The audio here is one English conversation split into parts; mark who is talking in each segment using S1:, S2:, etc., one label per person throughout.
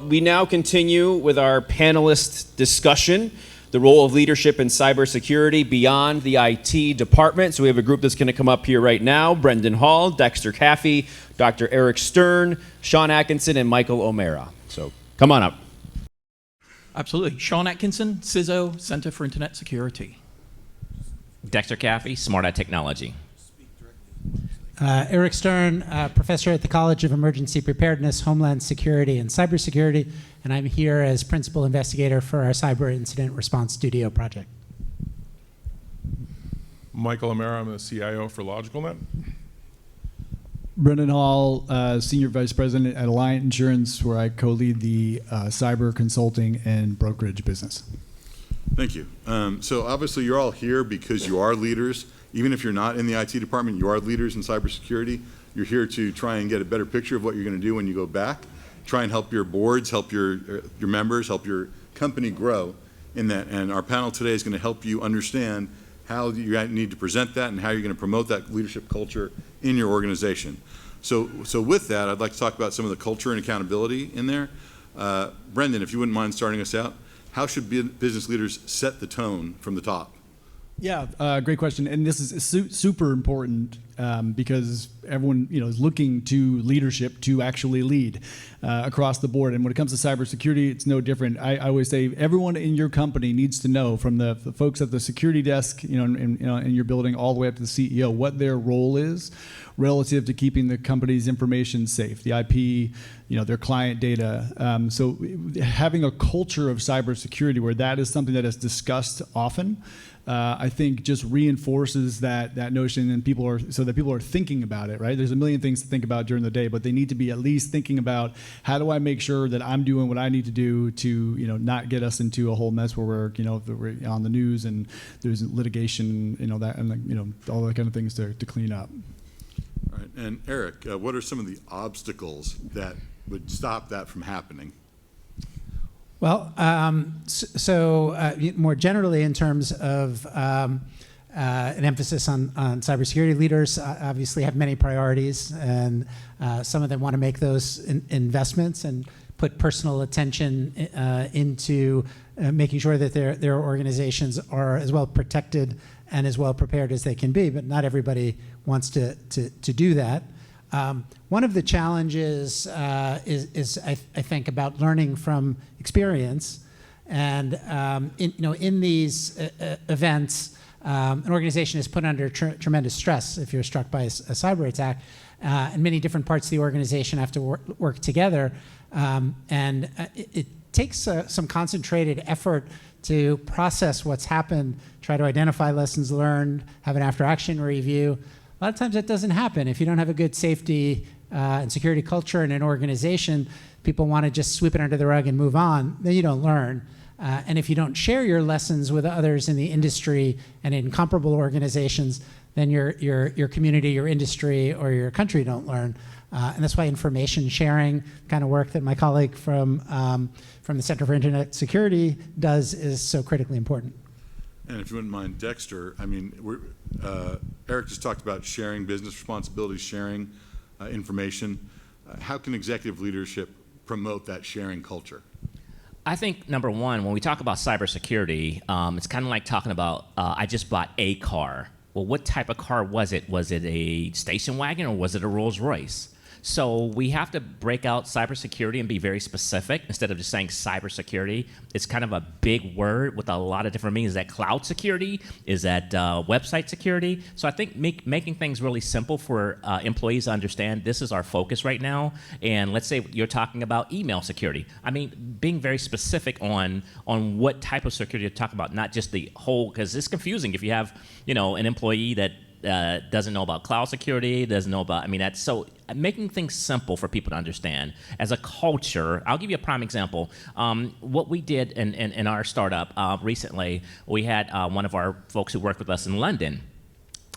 S1: we now continue with our panelist discussion, the role of leadership in cybersecurity beyond the IT department. So we have a group that's going to come up here right now: Brendan Hall, Dexter Caffey, Dr. Eric Stern, Sean Atkinson, and Michael O'Mara. So come on up.
S2: Absolutely. Sean Atkinson, CISO, Center for Internet Security.
S3: Dexter Caffey, Smart Eye Technology.
S4: Eric Stern, professor at the College of Emergency Preparedness, Homeland Security, and Cybersecurity, and I'm here as principal investigator for our Cyber Incident Response Studio project.
S5: Michael O'Mara, I'm the CIO for LogicalNet.
S6: Brendan Hall, Senior Vice President at Alliant Insurance, where I co-lead the cyber consulting and brokerage business.
S7: Thank you. So obviously you're all here because you are leaders. Even if you're not in the IT department, you are leaders in cybersecurity. You're here to try and get a better picture of what you're going to do when you go back. Try and help your boards, help your members, help your company grow in that. And our panel today is going to help you understand how you need to present that and how you're going to promote that leadership culture in your organization. So with that, I'd like to talk about some of the culture and accountability in there. Brendan, if you wouldn't mind starting us out, how should business leaders set the tone from the top?
S6: Yeah, great question. And this is super important because everyone is looking to leadership to actually lead across the board. And when it comes to cybersecurity, it's no different. I always say everyone in your company needs to know, from the folks at the security desk, in your building, all the way up to the CEO, what their role is relative to keeping the company's information safe, the IP, their client data. So having a culture of cybersecurity where that is something that is discussed often, I think just reinforces that notion, and people are thinking about it, right? There's a million things to think about during the day, but they need to be at least thinking about, how do I make sure that I'm doing what I need to do to not get us into a whole mess where we're on the news and there's litigation, that, and all that kind of things to clean up.
S7: All right, and Eric, what are some of the obstacles that would stop that from happening?
S4: Well, more generally, in terms of an emphasis on cybersecurity, leaders obviously have many priorities, and some of them want to make those investments and put personal attention into making sure that their organizations are as well protected and as well prepared as they can be, but not everybody wants to do that. One of the challenges is I think, about learning from experience, and in these events, an organization is put under tremendous stress if you're struck by a cyber attack, and many different parts of the organization have to work together, and it takes some concentrated effort to process what's happened, try to identify lessons learned, have an after-action review. A lot of times that doesn't happen. If you don't have a good safety and security culture in an organization, people want to just sweep it under the rug and move on, then you don't learn. And if you don't share your lessons with others in the industry and in comparable organizations, then your community, your industry, or your country don't learn. And that's why information sharing kind of work that my colleague from the Center for Internet Security does is so critically important.
S7: And if you wouldn't mind, Dexter, Eric just talked about sharing business responsibilities, sharing information. How can executive leadership promote that sharing culture?
S3: I think, number one, when we talk about cybersecurity, it's kind of like talking about, I just bought a car. Well, what type of car was it? Was it a station wagon or was it a Rolls Royce? So we have to break out cybersecurity and be very specific instead of just saying cybersecurity. It's kind of a big word with a lot of different meanings. Is that cloud security? Is that website security? So I think making things really simple for employees to understand, this is our focus right now. And let's say you're talking about email security. Being very specific on what type of security you're talking about, not just the whole, because it's confusing if you have an employee that doesn't know about cloud security, doesn't know about, that's so making things simple for people to understand. As a culture, I'll give you a prime example. What we did in our startup recently, we had one of our folks who worked with us in London,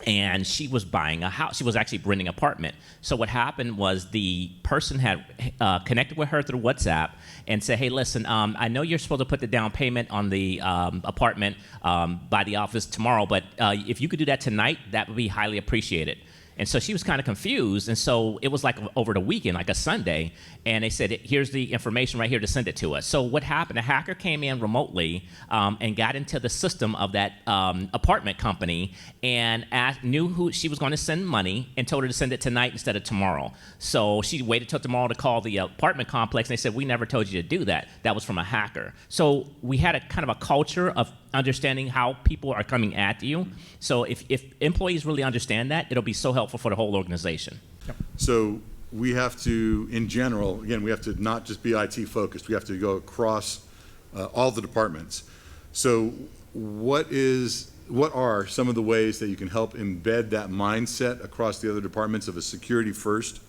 S3: and she was buying a house. She was actually renting an apartment. So what happened was the person had connected with her through WhatsApp and said, hey, listen, I know you're supposed to put the down payment on the apartment by the office tomorrow, but if you could do that tonight, that would be highly appreciated. And so she was kind of confused. And so it was like over the weekend, like a Sunday, and they said, here's the information right here to send it to us. So what happened, a hacker came in remotely and got into the system of that apartment company and knew who she was going to send money and told her to send it tonight instead of tomorrow. So she waited till tomorrow to call the apartment complex, and they said, we never told you to do that. That was from a hacker. So we had a kind of a culture of understanding how people are coming at you. So if employees really understand that, it'll be so helpful for the whole organization.
S7: So we have to, in general, again, we have to not just be IT focused. We have to go across all the departments. So what are some of the ways that you can help embed that mindset across the other departments of a security first,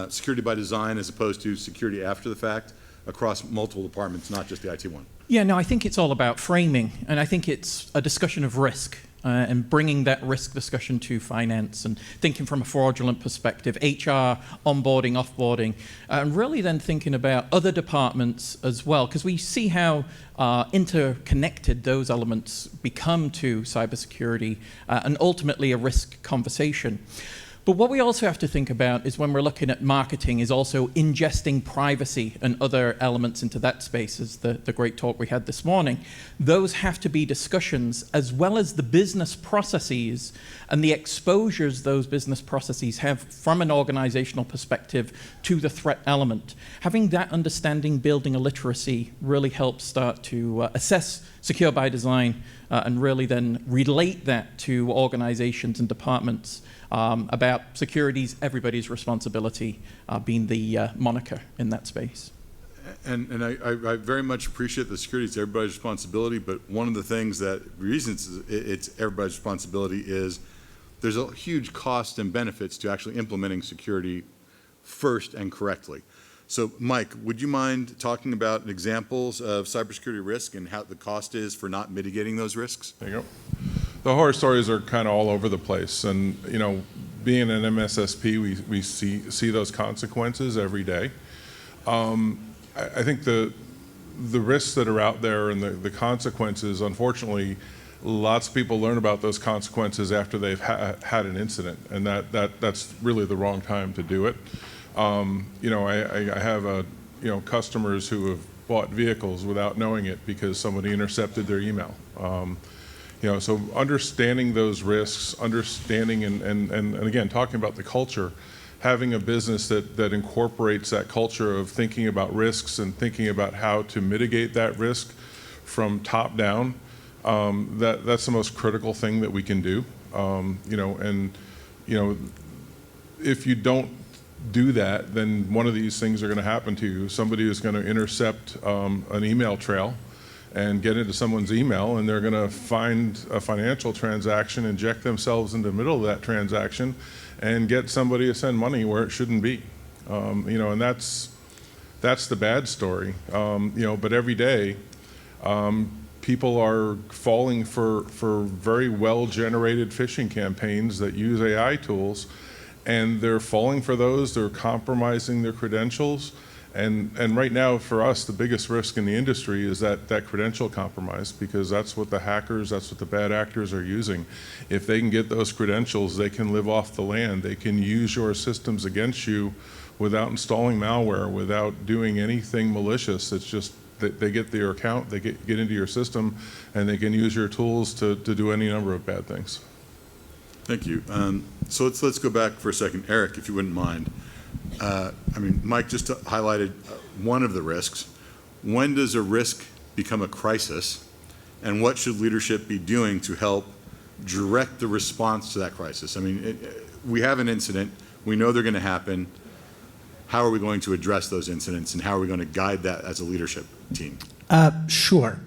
S7: security by design as opposed to security after the fact across multiple departments, not just the IT one?
S2: Yeah, no, I think it's all about framing, and I think it's a discussion of risk and bringing that risk discussion to finance and thinking from a fraudulent perspective, HR, onboarding, offboarding, and really then thinking about other departments as well, because we see how interconnected those elements become to cybersecurity and ultimately a risk conversation. But what we also have to think about is when we're looking at marketing is also ingesting privacy and other elements into that space, as the great talk we had this morning. Those have to be discussions as well as the business processes and the exposures those business processes have from an organizational perspective to the threat element. Having that understanding, building a literacy really helps start to assess secure by design and really then relate that to organizations and departments. About security's everybody's responsibility being the moniker in that space.
S7: And I very much appreciate the security is everybody's responsibility, but one of the things reasons it's everybody's responsibility is there's a huge cost and benefits to actually implementing security first and correctly. So Mike, would you mind talking about examples of cybersecurity risk and how the cost is for not mitigating those risks?
S5: There you go. The horror stories are kind of all over the place, and being an MSSP, we see those consequences every day. I think the risks that are out there and the consequences, unfortunately, lots of people learn about those consequences after they've had an incident, and that's really the wrong time to do it. I have customers who have bought vehicles without knowing it because somebody intercepted their email. So understanding those risks, understanding and again, talking about the culture, having a business that incorporates that culture of thinking about risks and thinking about how to mitigate that risk from top down, that's the most critical thing that we can do. If you don't do that, then one of these things are going to happen to you. Somebody is going to intercept an email trail and get into someone's email, and they're going to find a financial transaction, inject themselves in the middle of that transaction, and get somebody to send money where it shouldn't be. And that's the bad story. But every day, people are falling for very well-generated phishing campaigns that use AI tools, and they're falling for those. They're compromising their credentials. And right now, for us, the biggest risk in the industry is that credential compromise, because that's what the hackers, that's what the bad actors are using. If they can get those credentials, they can live off the land. They can use your systems against you without installing malware, without doing anything malicious. It's just that they get your account, they get into your system, and they can use your tools to do any number of bad things.
S7: Thank you. So let's go back for a second. Eric, if you wouldn't mind. Mike just highlighted one of the risks. When does a risk become a crisis, and what should leadership be doing to help direct the response to that crisis? We have an incident. We know they're going to happen. How are we going to address those incidents, and how are we going to guide that as a leadership team?
S4: Sure.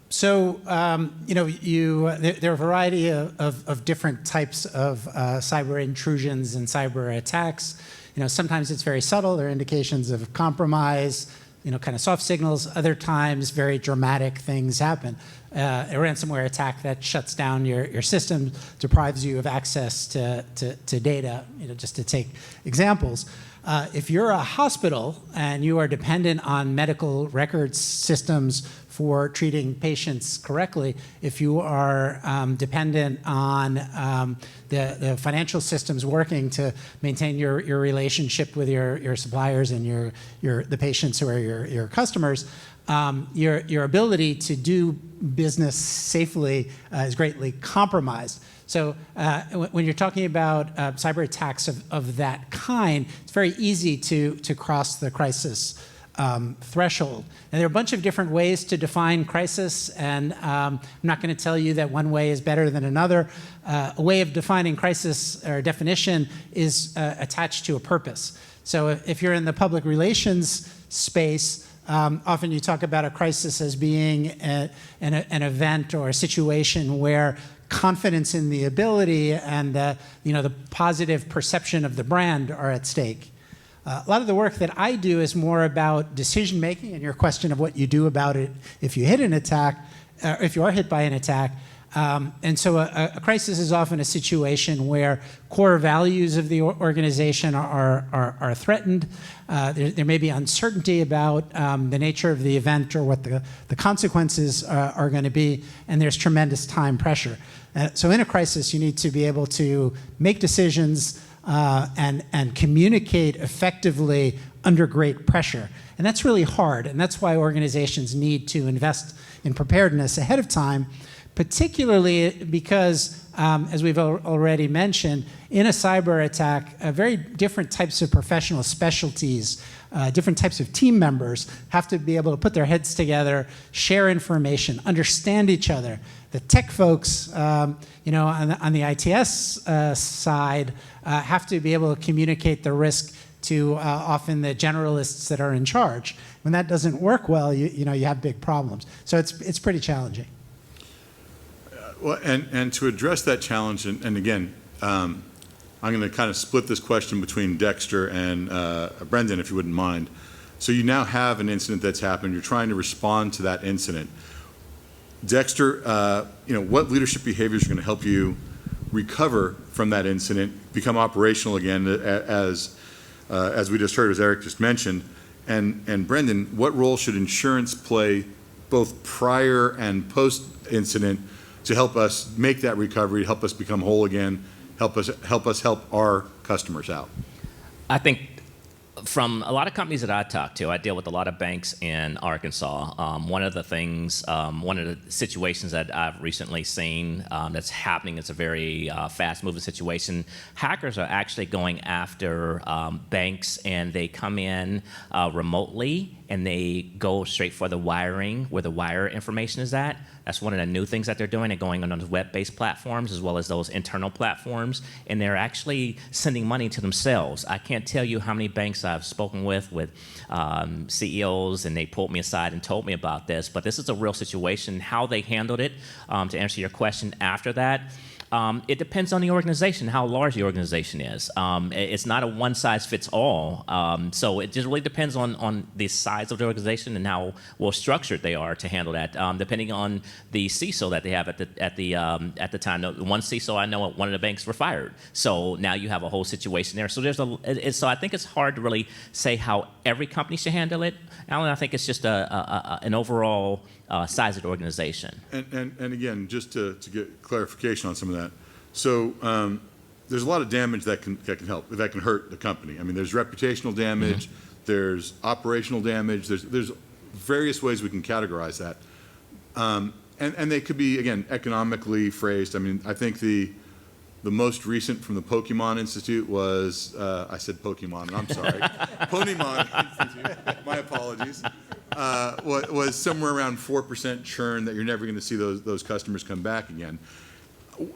S4: So, there are a variety of different types of cyber intrusions and cyber attacks. Sometimes it's very subtle. There are indications of compromise, kind of soft signals. Other times, very dramatic things happen. A ransomware attack that shuts down your system, deprives you of access to data, just to take examples. If you're a hospital and you are dependent on medical records systems for treating patients correctly if you are dependent on the financial systems working to maintain your relationship with your suppliers and the patients who are your customers. Your ability to do business safely is greatly compromised. So when you're talking about cyber attacks of that kind, it's very easy to cross the crisis threshold. And there are a bunch of different ways to define crisis, and I'm not going to tell you that one way is better than another. A way of defining crisis or definition is attached to a purpose. So if you're in the public relations space, often you talk about a crisis as being an event or a situation where confidence in the ability and the positive perception of the brand are at stake. A lot of the work that I do is more about decision making and your question of what you do about it if you hit an attack, if you are hit by an attack. And so a crisis is often a situation where core values of the organization are threatened. There may be uncertainty about the nature of the event or what the consequences are going to be, and there's tremendous time pressure. So in a crisis, you need to be able to make decisions and communicate effectively under great pressure. And that's really hard, and that's why organizations need to invest in preparedness ahead of time, particularly because, as we've already mentioned, in a cyber attack, very different types of professional specialties, different types of team members have to be able to put their heads together, share information, understand each other. The tech folks, on the ITS side, have to be able to communicate the risk to often the generalists that are in charge. When that doesn't work well, you have big problems. So it's pretty challenging.
S7: Well, and to address that challenge, and again, I'm going to kind of split this question between Dexter and Brendan, if you wouldn't mind. So you now have an incident that's happened. You're trying to respond to that incident. Dexter, what leadership behaviors are going to help you recover from that incident, become operational again, as we just heard, as Eric just mentioned? And Brendan, what role should insurance play both prior and post-incident to help us make that recovery, help us become whole again, help us help our customers out?
S3: I think from a lot of companies that I talk to, I deal with a lot of banks in Arkansas. One of the situations that I've recently seen that's happening, it's a very fast-moving situation. Hackers are actually going after banks, and they come in remotely, and they go straight for the wiring, where the wire information is at. That's one of the new things that they're doing. They're going on those web-based platforms as well as those internal platforms, and they're actually sending money to themselves. I can't tell you how many banks I've spoken with CEOs, and they pulled me aside and told me about this, but this is a real situation. How they handled it, to answer your question after that, it depends on the organization, how large the organization is. It's not a one-size-fits-all, so it just really depends on the size of the organization and how well structured they are to handle that, depending on the CISO that they have at the time. The one CISO I know at one of the banks were fired, so now you have a whole situation there. So so I think it's hard to really say how every company should handle it, Alan. I think it's just an overall size of the organization.
S7: And again, just to get clarification on some of that, so there's a lot of damage that can hurt the company. I mean, there's reputational damage, there's operational damage, there's various ways we can categorize that, and they could be, again, economically phrased. I mean, I think the most recent from the Pokemon Institute was, I said Pokemon, and I'm sorry, Ponymon Institute, my apologies, was somewhere around 4% churn, that you're never going to see those customers come back again.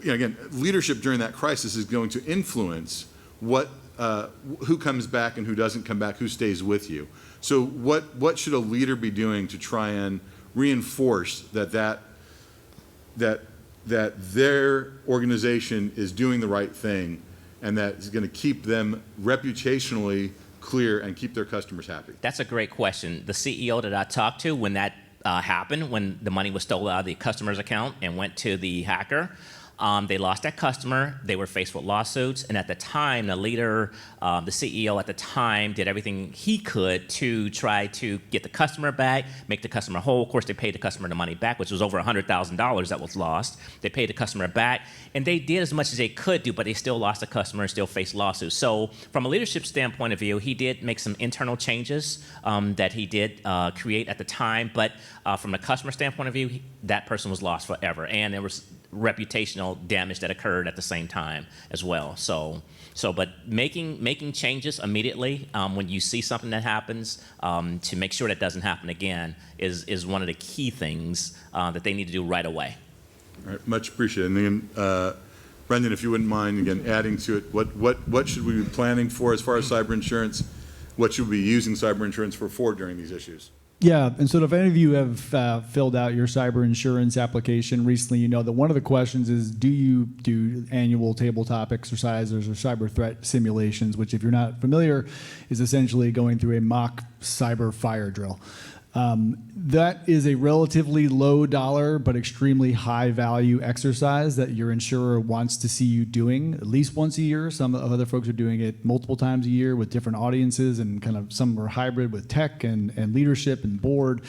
S7: Again, leadership during that crisis is going to influence who comes back and who doesn't come back, who stays with you. So what should a leader be doing to try and reinforce that their organization is doing the right thing, and that is going to keep them reputationally clear and keep their customers happy?
S3: That's a great question. The CEO that I talked to, when that happened, when the money was stolen out of the customer's account and went to the hacker, They lost that customer. They were faced with lawsuits. And at the time, the leader, the CEO at the time, did everything he could to try to get the customer back, make the customer whole. Of course, they paid the customer the money back, which was over $100,000 that was lost. They paid the customer back. And they did as much as they could do, but they still lost the customer and still faced lawsuits. So from a leadership standpoint of view, he did make some internal changes that he did create at the time. But from a customer standpoint of view, that person was lost forever. And there was reputational damage that occurred at the same time as well. But making changes immediately when you see something that happens to make sure that doesn't happen again is one of the key things that they need to do right away.
S7: All right, much appreciated. And then, Brendan, if you wouldn't mind, again, adding to it, what should we be planning for as far as cyber insurance? What should we be using cyber insurance for during these issues?
S6: Yeah, and so if any of you have filled out your cyber insurance application recently, you know that one of the questions is, do you do annual tabletop exercises or cyber threat simulations, which if you're not familiar, is essentially going through a mock cyber fire drill. That is a relatively low dollar but extremely high value exercise that your insurer wants to see you doing at least once a year. Some other folks are doing it multiple times a year with different audiences, and kind of some are hybrid with tech and leadership and board.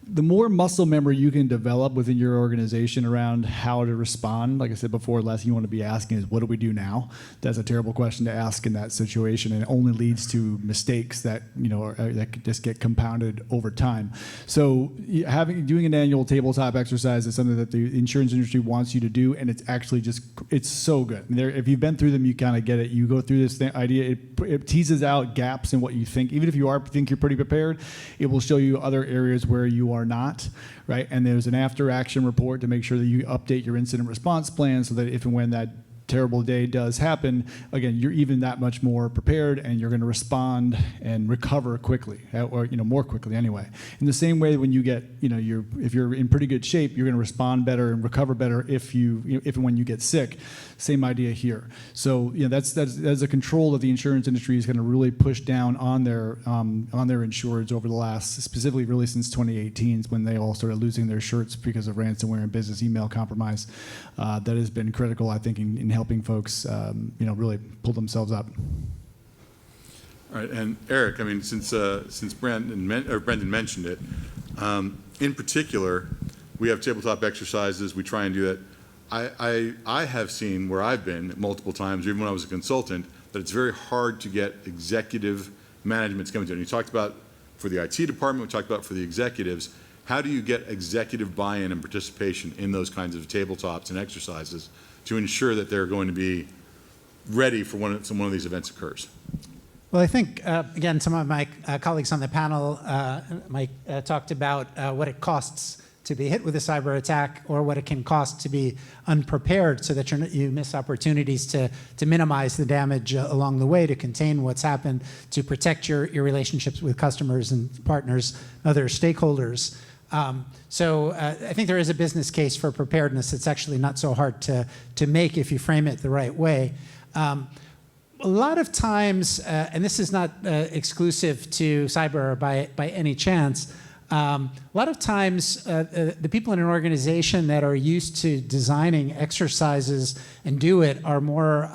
S6: The more muscle memory you can develop within your organization around how to respond, like I said before, the last thing you want to be asking is, what do we do now? That's a terrible question to ask in that situation, and it only leads to mistakes that that could just get compounded over time. So doing an annual tabletop exercise is something that the insurance industry wants you to do, and it's actually it's so good. If you've been through them, you kind of get it. You go through this idea, it teases out gaps in what you think. Even if you think you're pretty prepared, it will show you other areas where you are not, right? And there's an after action report to make sure that you update your incident response plan so that if and when that terrible day does happen, again, you're even that much more prepared, and you're going to respond and recover quickly, or more quickly anyway. In the same way, when you get, if you're in pretty good shape, you're going to respond better and recover better if and when you get sick. Same idea here. So that's a control that the insurance industry is going to really push down on their insureds over the last, specifically really since 2018, when they all started losing their shirts because of ransomware and business email compromise. That has been critical, I think, in helping folks really pull themselves up.
S7: All right, and Eric, I mean, since Brendan mentioned it, in particular, we have tabletop exercises. We try and do that. I have seen where I've been multiple times, even when I was a consultant, that it's very hard to get executive management to come into it. And you talked about for the IT department, we talked about for the executives. How do you get executive buy-in and participation in those kinds of tabletops and exercises to ensure that they're going to be ready for when one of these events occurs?
S4: Well, I think, again, some of my colleagues on the panel talked about what it costs to be hit with a cyber attack, or what it can cost to be unprepared, so that you miss opportunities to minimize the damage along the way, to contain what's happened, to protect your relationships with customers and partners, other stakeholders. So I think there is a business case for preparedness. It's actually not so hard to make if you frame it the right way. A lot of times, and this is not exclusive to cyber by any chance, a lot of times the people in an organization that are used to designing exercises and do it are more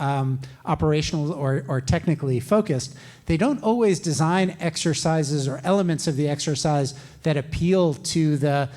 S4: operational or technically focused. They don't always design exercises or elements of the exercise that appeal to the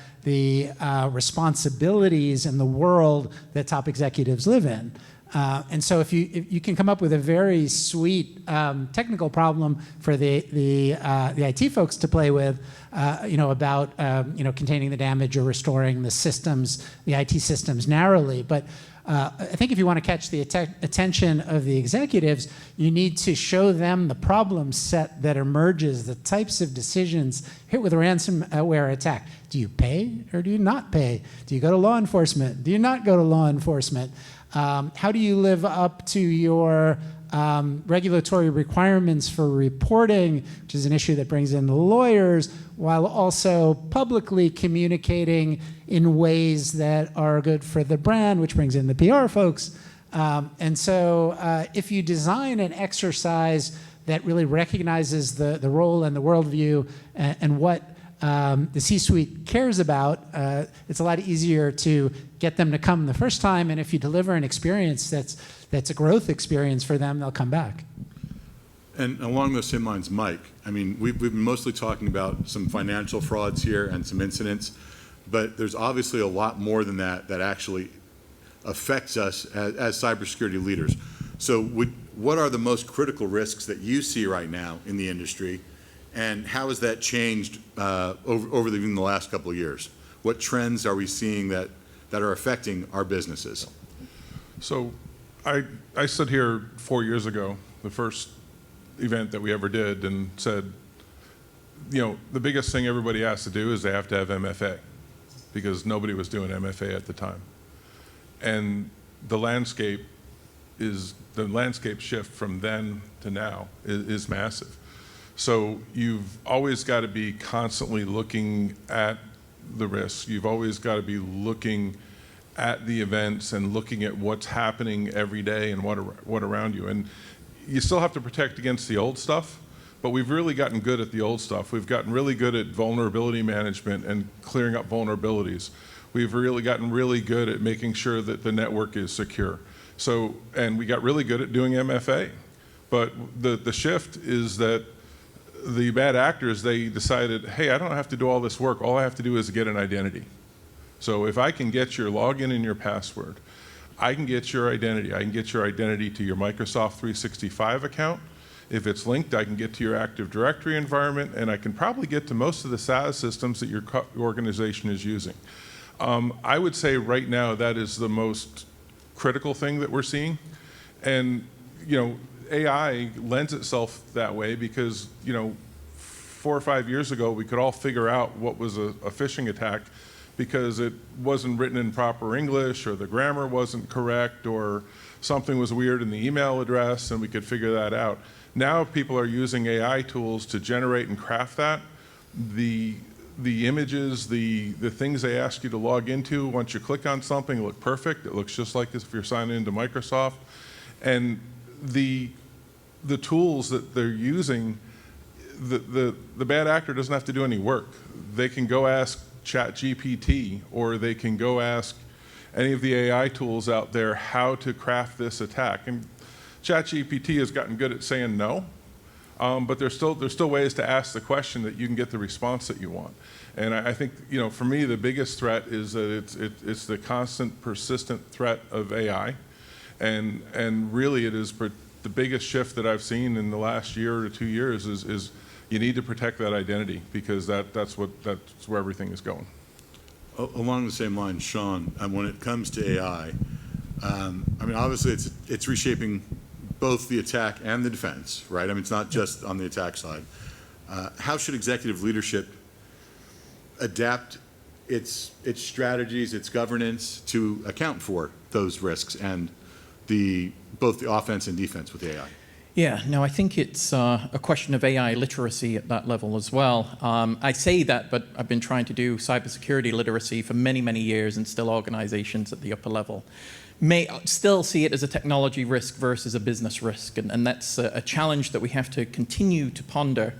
S4: responsibilities and the world that top executives live in. And so if you can come up with a very sweet technical problem for the IT folks to play with, about containing the damage or restoring the systems, the IT systems narrowly, but I think if you want to catch the attention of the executives, you need to show them the problem set that emerges, the types of decisions hit with a ransomware attack. Do you pay or do you not pay? Do you go to law enforcement? Do you not go to law enforcement? How do you live up to your regulatory requirements for reporting, which is an issue that brings in the lawyers, while also publicly communicating in ways that are good for the brand, which brings in the PR folks. And so if you design an exercise that really recognizes the role and the worldview and what the C-suite cares about, it's a lot easier to get them to come the first time. And if you deliver an experience that's a growth experience for them, they'll come back.
S7: And along those same lines, Mike, I mean, we've been mostly talking about some financial frauds here and some incidents, but there's obviously a lot more than that that actually affects us as cybersecurity leaders. So what are the most critical risks that you see right now in the industry, and how has that changed over even the last couple of years? What trends are we seeing that are affecting our businesses?
S5: So I stood here 4 years ago, the first event that we ever did, and said, you know, the biggest thing everybody has to do is they have to have MFA, because nobody was doing MFA at the time. And the landscape shift from then to now is massive. So you've always got to be constantly looking at the risks. You've always got to be looking at the events and looking at what's happening every day and what around you. And you still have to protect against the old stuff, but we've really gotten good at the old stuff. We've gotten really good at vulnerability management and clearing up vulnerabilities. We've really gotten really good at making sure that the network is secure. So, and we got really good at doing MFA. But the shift is that the bad actors, they decided, hey, I don't have to do all this work. All I have to do is get an identity. So if I can get your login and your password, I can get your identity. I can get your identity to your Microsoft 365 account. If it's linked, I can get to your Active Directory environment, and I can probably get to most of the SaaS systems that your organization is using. I would say right now that is the most critical thing that we're seeing. And, you know, AI lends itself that way because, you know, 4 or 5 years ago, we could all figure out what was a phishing attack because it wasn't written in proper English, or the grammar wasn't correct, or something was weird in the email address, and we could figure that out. Now people are using AI tools to generate and craft that. The images, the things they ask you to log into, once you click on something, look perfect. It looks just like this if you're signed into Microsoft. And the tools that they're using, the bad actor doesn't have to do any work. They can go ask ChatGPT, or they can go ask any of the AI tools out there how to craft this attack. And ChatGPT has gotten good at saying no, but there's still ways to ask the question that you can get the response that you want. And I think, you know, for me, the biggest threat is that it's the constant, persistent threat of AI, and really it is the biggest shift that I've seen in the last year to 2 years is you need to protect that identity, because that's where everything is going.
S7: Along the same lines, Sean, when it comes to AI, I mean, obviously it's reshaping both the attack and the defense, right? I mean, it's not just on the attack side. How should executive leadership adapt its strategies, its governance to account for those risks and both the offense and defense with AI?
S2: Yeah, no, I think it's a question of AI literacy at that level as well. I say that, but I've been trying to do cybersecurity literacy for many, many years, and still organizations at the upper level may still see it as a technology risk versus a business risk. And that's a challenge that we have to continue to ponder.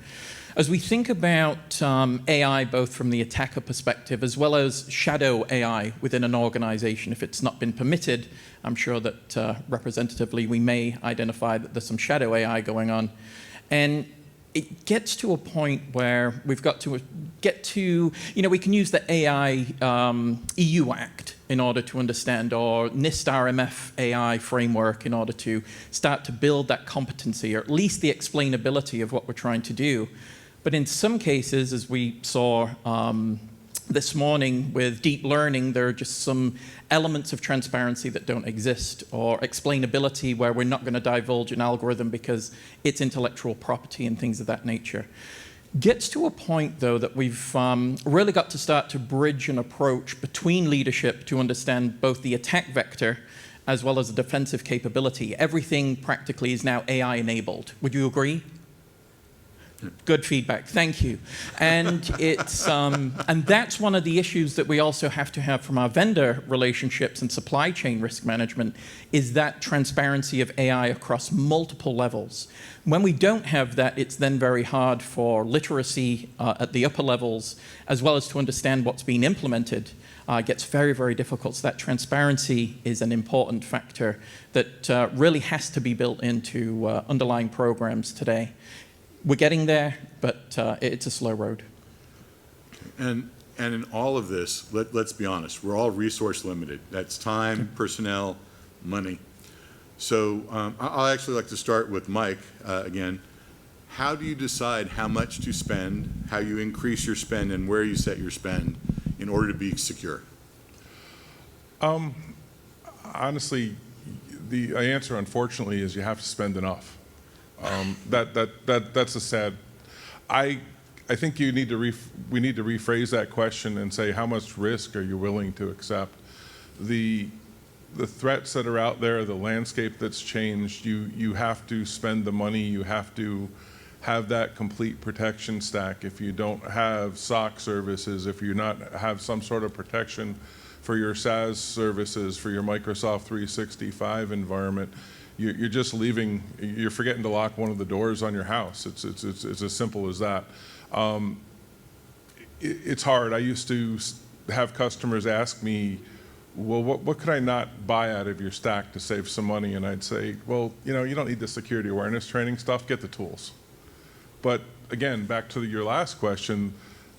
S2: As we think about AI, both from the attacker perspective as well as shadow AI within an organization, if it's not been permitted, I'm sure that representatively we may identify that there's some shadow AI going on. And it gets to a point where we've got to get to, you know, we can use the AI EU Act in order to understand, or NIST RMF AI framework in order to start to build that competency, or at least the explainability of what we're trying to do. But in some cases, as we saw this morning with deep learning, there are just some elements of transparency that don't exist, or explainability where we're not going to divulge an algorithm because it's intellectual property and things of that nature. Gets to a point, though, that we've really got to start to bridge an approach between leadership to understand both the attack vector as well as the defensive capability. Everything practically is now AI enabled. Would you agree? Good feedback. Thank you. And it's and that's one of the issues that we also have to have from our vendor relationships and supply chain risk management is that transparency of AI across multiple levels. When we don't have that, it's then very hard for literacy at the upper levels, as well as to understand what's being implemented. It gets very, very difficult. So that transparency is an important factor that really has to be built into underlying programs today. We're getting there, but it's a slow road.
S7: And in all of this, let's be honest, we're all resource limited. That's time, personnel, money. So I'll actually like to start with Mike again. How do you decide how much to spend, how you increase your spend, and where you set your spend in order to be secure?
S5: Honestly, the answer, unfortunately, is you have to spend enough. That's a sad. I think we need to rephrase that question and say, how much risk are you willing to accept? The threats that are out there, the landscape that's changed, you have to spend the money, you have to have that complete protection stack. If you don't have SOC services, if you not have some sort of protection for your SaaS services, for your Microsoft 365 environment, you're just leaving, you're forgetting to lock one of the doors on your house. It's as simple as that. It's hard. I used to have customers ask me, well, what could I not buy out of your stack to save some money? And I'd say, well, you don't need the security awareness training stuff, get the tools. But again, back to your last question,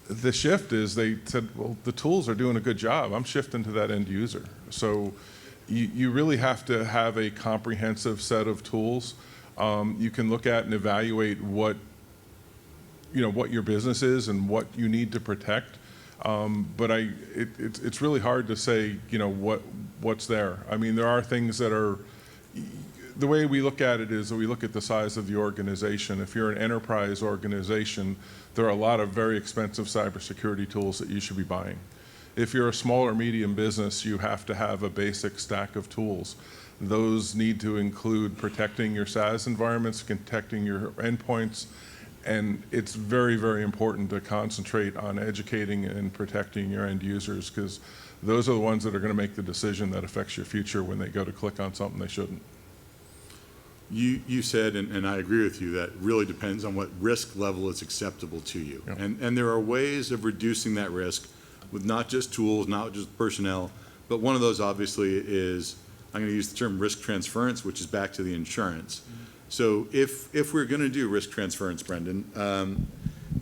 S5: the shift is they said, well, the tools are doing a good job. I'm shifting to that end user. So you really have to have a comprehensive set of tools. You can look at and evaluate what your business is and what you need to protect. But it's really hard to say, what's there. I mean, there are things that are, the way we look at it is that we look at the size of the organization. If you're an enterprise organization, there are a lot of very expensive cybersecurity tools that you should be buying. If you're a small or medium business, you have to have a basic stack of tools. Those need to include protecting your SaaS environments, protecting your endpoints, and it's very, very important to concentrate on educating and protecting your end users, because those are the ones that are going to make the decision that affects your future when they go to click on something they shouldn't.
S7: You said, and I agree with you, that really depends on what risk level is acceptable to you.
S5: Yep.
S7: And there are ways of reducing that risk with not just tools, not just personnel, but one of those obviously is, I'm going to use the term risk transference, which is back to the insurance. So if we're going to do risk transference, Brendan,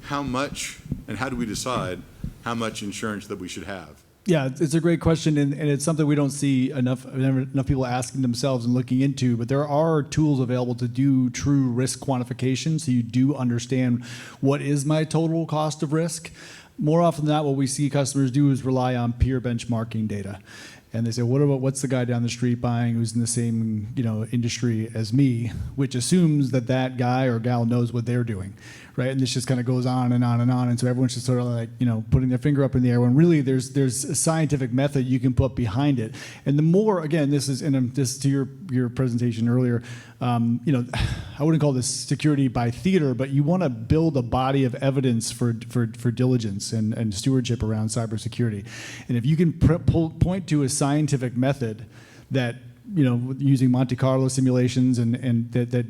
S7: how much and how do we decide how much insurance that we should have?
S6: Yeah, it's a great question, and it's something we don't see enough people asking themselves and looking into, but there are tools available to do true risk quantification, so you do understand what is my total cost of risk. More often than not, what we see customers do is rely on peer benchmarking data. And they say, what's the guy down the street buying who's in the same industry as me, which assumes that guy or gal knows what they're doing, right? And this just kind of goes on and on and on. And so everyone's just sort of like, putting their finger up in the air when really there's a scientific method you can put behind it. And the more, again, this is to your presentation earlier, I wouldn't call this security by theater, but you want to build a body of evidence for diligence and stewardship around cybersecurity. And if you can point to a scientific method that using Monte Carlo simulations and that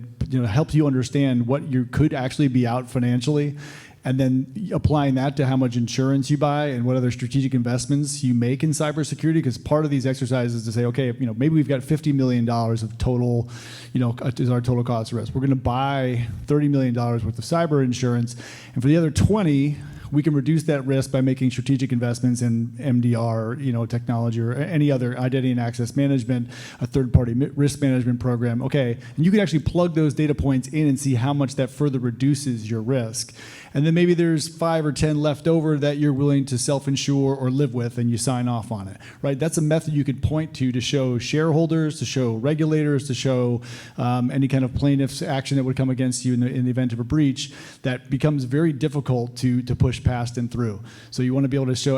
S6: helps you understand what you could actually be out financially, and then applying that to how much insurance you buy and what other strategic investments you make in cybersecurity, because part of these exercises is to say, okay, maybe we've got $50 million of total, is our total cost of risk. We're going to buy $30 million worth of cyber insurance, and for the other 20, we can reduce that risk by making strategic investments in MDR, technology, or any other identity and access management, a third-party risk management program. Okay, and you can actually plug those data points in and see how much that further reduces your risk. And then maybe there's 5 or 10 left over that you're willing to self-insure or live with, and you sign off on it, right? That's a method you could point to show shareholders, to show regulators, to show any kind of plaintiff's action that would come against you in the event of a breach. That becomes very difficult to push past and through. So you want to be able to show,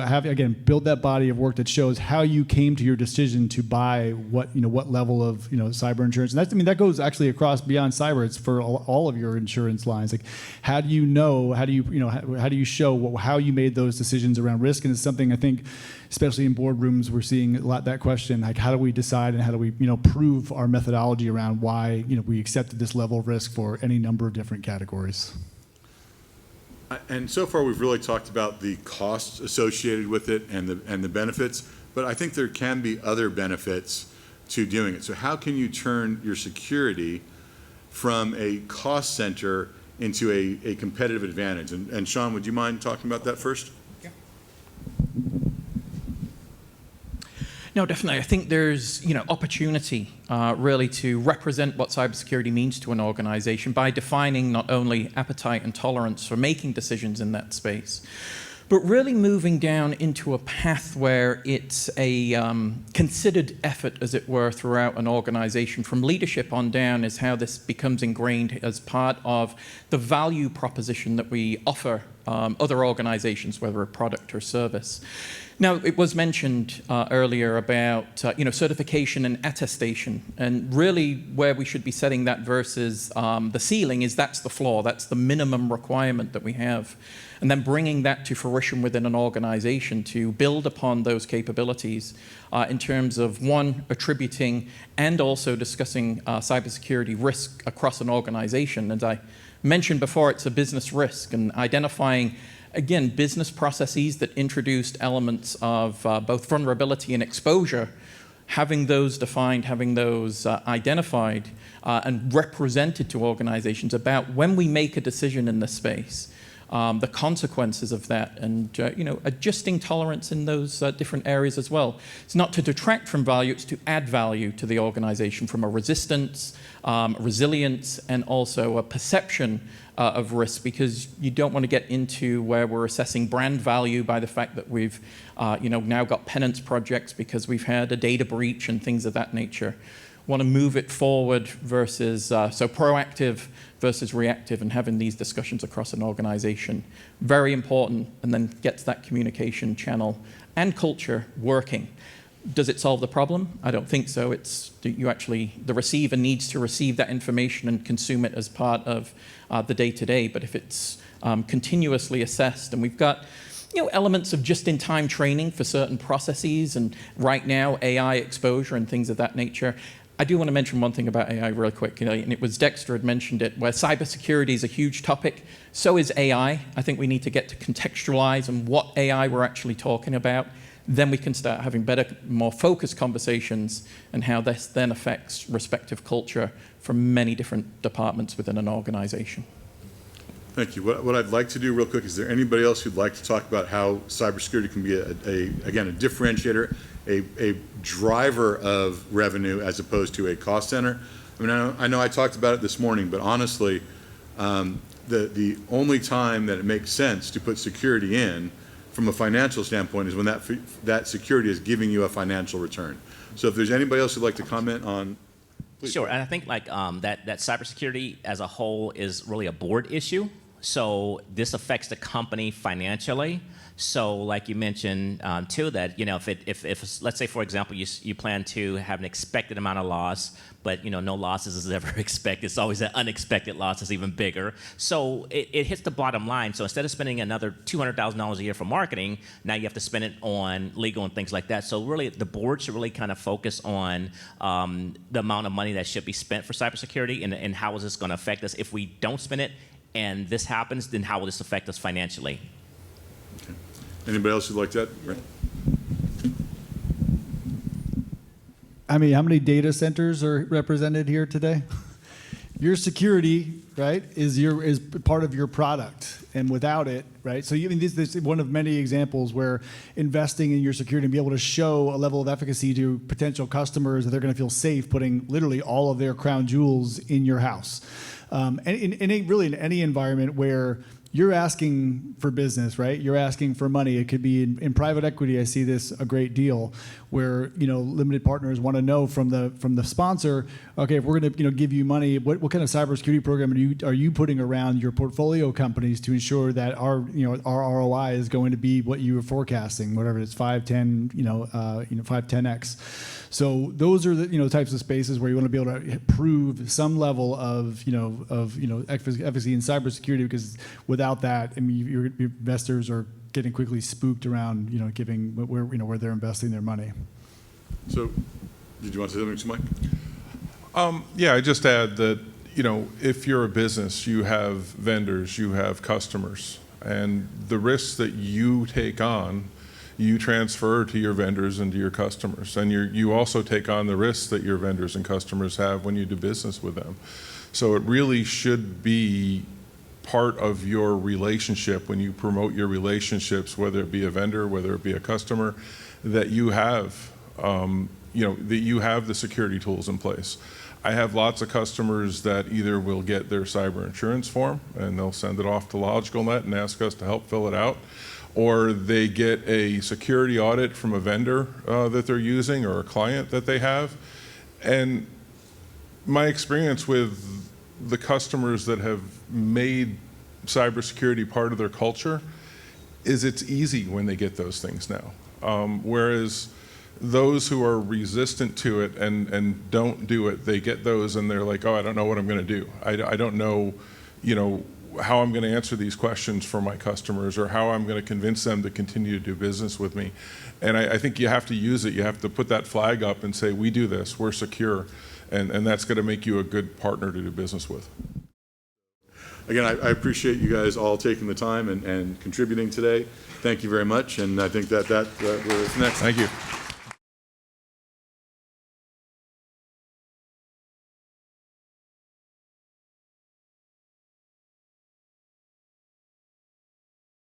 S6: build that body of work that shows how you came to your decision to buy what level of cyber insurance. And that goes actually across beyond cyber. It's for all of your insurance lines. Like, how do you know? How do you show how you made those decisions around risk? And it's something I think, especially in boardrooms, we're seeing a lot that question, like, how do we decide and how do we prove our methodology around why we accepted this level of risk for any number of different categories.
S7: And so far, we've really talked about the costs associated with it and the benefits, but I think there can be other benefits to doing it. So how can you turn your security from a cost center into a competitive advantage? And Sean, would you mind talking about that first?
S2: No, definitely. I think there's opportunity really to represent what cybersecurity means to an organization by defining not only appetite and tolerance for making decisions in that space, but really moving down into a path where it's a considered effort, as it were, throughout an organization. From leadership on down is how this becomes ingrained as part of the value proposition that we offer other organizations, whether a product or service. Now, it was mentioned earlier about certification and attestation, and really where we should be setting that versus the ceiling is that's the floor, that's the minimum requirement that we have, and then bringing that to fruition within an organization to build upon those capabilities in terms of, one, attributing and also discussing cybersecurity risk across an organization. As I mentioned before, it's a business risk, and identifying, again, business processes that introduced elements of both vulnerability and exposure, having those defined, having those identified and represented to organizations about when we make a decision in this space, the consequences of that, and adjusting tolerance in those different areas as well. It's not to detract from value, it's to add value to the organization from a resistance, resilience, and also a perception of risk, because you don't want to get into where we're assessing brand value by the fact that we've now got penance projects because we've had a data breach and things of that nature. Want to move it forward versus so proactive versus reactive, and having these discussions across an organization. Very important, and then gets that communication channel and culture working. Does it solve the problem? I don't think so. It's the receiver needs to receive that information and consume it as part of the day-to-day. But if it's continuously assessed, and we've got elements of just-in-time training for certain processes, and right now AI exposure and things of that nature. I do want to mention one thing about AI real quick, and it was Dexter had mentioned it, where cybersecurity is a huge topic. So is AI. I think we need to get to contextualize and what AI we're actually talking about. Then we can start having better, more focused conversations, and how this then affects respective culture from many different departments within an organization.
S7: Thank you. What I'd like to do real quick, is there anybody else who'd like to talk about how cybersecurity can be, again, a differentiator, a driver of revenue as opposed to a cost center? I mean, I know I talked about it this morning, but honestly, the only time that it makes sense to put security in from a financial standpoint is when that security is giving you a financial return. So if there's anybody else who'd like to comment on, please.
S3: Sure, and I think that cybersecurity as a whole is really a board issue. So this affects the company financially. So like you mentioned too, that if let's say, for example, you plan to have an expected amount of loss, but no losses is ever expected. It's always an unexpected loss that's even bigger. So it hits the bottom line. So instead of spending another $200,000 a year for marketing, now you have to spend it on legal and things like that. So really, the board should really kind of focus on the amount of money that should be spent for cybersecurity, and how is this going to affect us if we don't spend it, and this happens, then how will this affect us financially?
S7: Okay. Anybody else who'd like that? Right.
S6: I mean, how many data centers are represented here today? Your security, right, is part of your product, and without it, right? So this is one of many examples where investing in your security and be able to show a level of efficacy to potential customers that they're going to feel safe putting literally all of their crown jewels in your house. And really in any environment where you're asking for business, right? You're asking for money. It could be in private equity. I see this a great deal where, limited partners want to know from the sponsor, okay, if we're going to, give you money, what kind of cybersecurity program are you putting around your portfolio companies to ensure that our ROI is going to be what you were forecasting, whatever it's 5, 10, 10x. So those are the types of spaces where you want to be able to prove some level of efficacy in cybersecurity, because without that, I mean, your investors are getting quickly spooked around giving where they're investing their money.
S7: So, did you want to say something, Mike?
S5: Yeah, I just add that, if you're a business, you have vendors, you have customers, and the risks that you take on, you transfer to your vendors and to your customers. And you also take on the risks that your vendors and customers have when you do business with them. So it really should be part of your relationship when you promote your relationships, whether it be a vendor, whether it be a customer, that you have, that you have the security tools in place. I have lots of customers that either will get their cyber insurance form and they'll send it off to LogicalNet and ask us to help fill it out, or they get a security audit from a vendor that they're using or a client that they have. And my experience with the customers that have made cybersecurity part of their culture is it's easy when they get those things now. Whereas those who are resistant to it and don't do it, they get those and they're like, oh, I don't know what I'm going to do. I don't know, how I'm going to answer these questions for my customers, or how I'm going to convince them to continue to do business with me. And I think you have to use it. You have to put that flag up and say, we do this, we're secure, and that's going to make you a good partner to do business with.
S7: Again, I appreciate you guys all taking the time and contributing today. Thank you very much, and I think that we're next.
S5: Thank you.